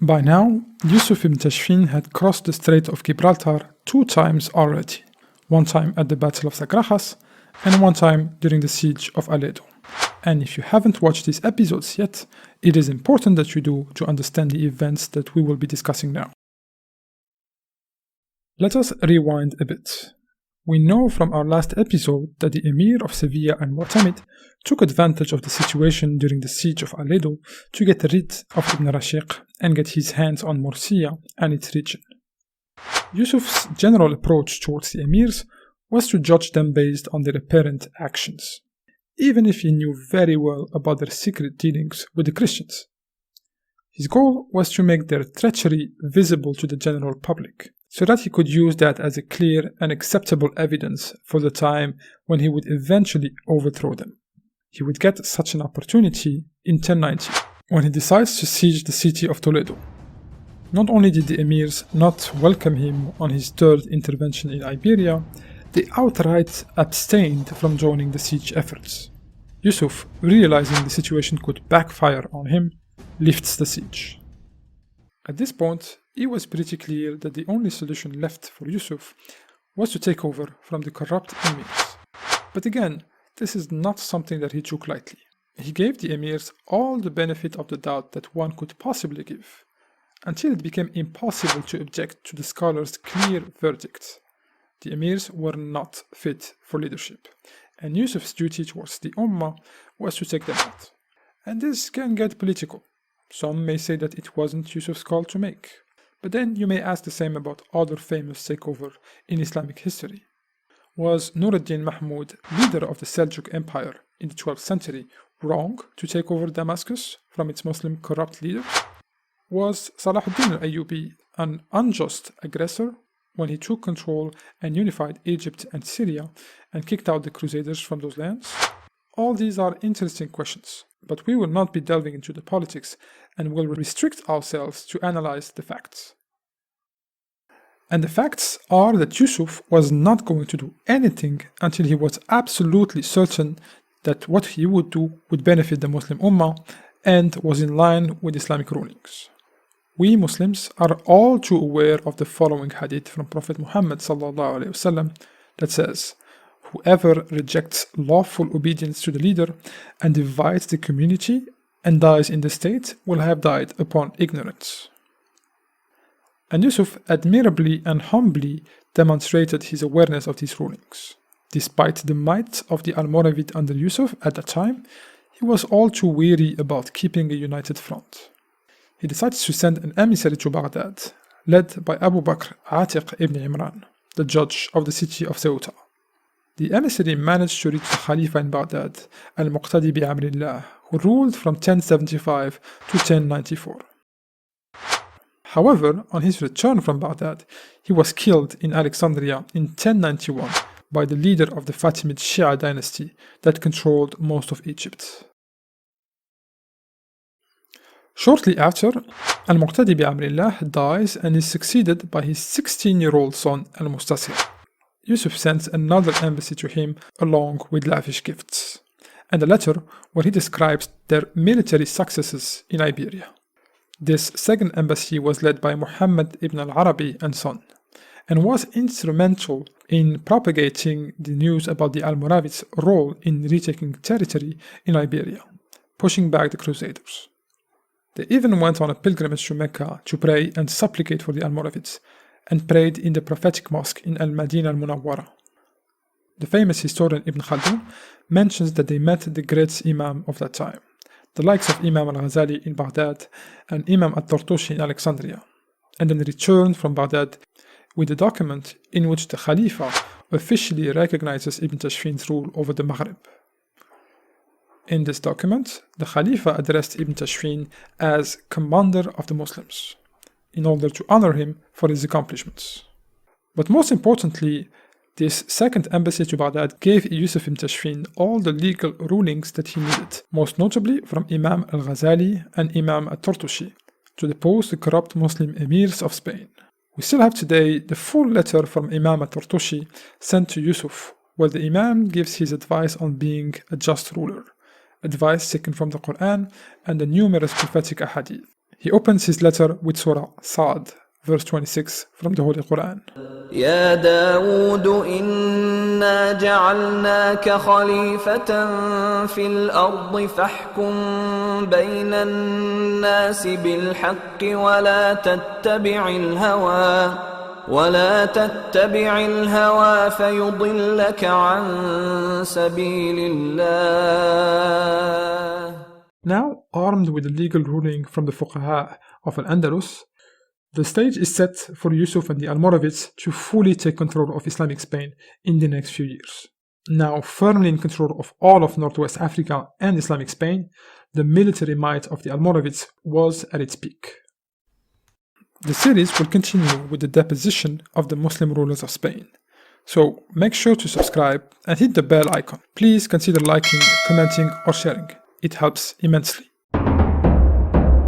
By now, Yusuf Ibn Tashfin had crossed the Strait of Gibraltar 2 times already, one time at the Battle of Sagrajas and one time during the Siege of Aledo. And if you haven't watched these episodes yet, it is important that you do to understand the events that we will be discussing now. Let us rewind a bit. We know from our last episode that the Emir of Sevilla and Mu'tamid took advantage of the situation during the siege of Aledo to get rid of Ibn Rashiq and get his hands on Murcia and its region. Yusuf's general approach towards the Emirs was to judge them based on their apparent actions, even if he knew very well about their secret dealings with the Christians. His goal was to make their treachery visible to the general public, so that he could use that as a clear and acceptable evidence for the time when he would eventually overthrow them. He would get such an opportunity in 1090, when he decides to siege the city of Toledo. Not only did the Emirs not welcome him on his third intervention in Iberia, they outright abstained from joining the siege efforts. Yusuf, realizing the situation could backfire on him, lifts the siege. At this point, it was pretty clear that the only solution left for Yusuf was to take over from the corrupt Emirs. But again, this is not something that he took lightly. He gave the Emirs all the benefit of the doubt that one could possibly give, until it became impossible to object to the scholars' clear verdict. The Emirs were not fit for leadership, and Yusuf's duty towards the Ummah was to take them out. And this can get political. Some may say that it wasn't Yusuf's call to make. But then you may ask the same about other famous takeover in Islamic history. Was Nur ad-Din Mahmud, leader of the Seljuk Empire in the 12th century, wrong to take over Damascus from its Muslim corrupt leaders? Was Salah ad-Din al-Ayyubi an unjust aggressor when he took control and unified Egypt and Syria and kicked out the Crusaders from those lands? All these are interesting questions, but we will not be delving into the politics and will restrict ourselves to analyze the facts. And the facts are that Yusuf was not going to do anything until he was absolutely certain that what he would do would benefit the Muslim Ummah and was in line with Islamic rulings. We Muslims are all too aware of the following hadith from Prophet Muhammad ﷺ that says, "Whoever rejects lawful obedience to the leader and divides the community and dies in the state will have died upon ignorance." And Yusuf admirably and humbly demonstrated his awareness of these rulings. Despite the might of the Almoravid under Yusuf at that time, he was all too weary about keeping a united front. He decides to send an emissary to Baghdad, led by Abu Bakr Atiq ibn Imran, the judge of the city of Ceuta. The emissary managed to reach the Khalifa in Baghdad, Al-Muqtadi bi Amrillah, who ruled from 1075 to 1094. However, on his return from Baghdad, he was killed in Alexandria in 1091 by the leader of the Fatimid Shia dynasty that controlled most of Egypt. Shortly after, Al-Muqtadi bi Amrillah dies and is succeeded by his 16-year-old son Al-Mustasir. Yusuf sends another embassy to him along with lavish gifts, and a letter where he describes their military successes in Iberia. This second embassy was led by Muhammad ibn al-Arabi and son, and was instrumental in propagating the news about the Almoravids' role in retaking territory in Iberia, pushing back the Crusaders. They even went on a pilgrimage to Mecca to pray and supplicate for the Almoravids, and prayed in the prophetic mosque in Al-Madinah al-Munawwara. The famous historian Ibn Khaldun mentions that they met the great Imam of that time, the likes of Imam Al-Ghazali in Baghdad and Imam At-Turtushi in Alexandria, and then returned from Baghdad with a document in which the Khalifa officially recognizes Ibn Tashfin's rule over the Maghrib. In this document, the Khalifa addressed Ibn Tashfin as Commander of the Muslims, in order to honor him for his accomplishments. But most importantly, this second embassy to Baghdad gave Yusuf Ibn Tashfin all the legal rulings that he needed, most notably from Imam Al-Ghazali and Imam At-Turtushi, to depose the corrupt Muslim Emirs of Spain. We still have today the full letter from Imam At-Turtushi sent to Yusuf, where the Imam gives his advice on being a just ruler, advice taken from the Quran and the numerous prophetic ahadith. He opens his letter with Surah Sa'd, verse 26 from the Holy Quran. يا داود إنا جعلناك خليفة في الأرض فاحكم بين الناس بالحق ولا تتبع الهوى فيضلك عن سبيل الله. Now, armed with the legal ruling from the fuqaha of Al-Andalus, the stage is set for Yusuf and the Almoravids to fully take control of Islamic Spain in the next few years. Now firmly in control of all of Northwest Africa and Islamic Spain, the military might of the Almoravids was at its peak. The series will continue with the deposition of the Muslim rulers of Spain. So make sure to subscribe and hit the bell icon. Please consider liking, commenting or sharing. It helps immensely.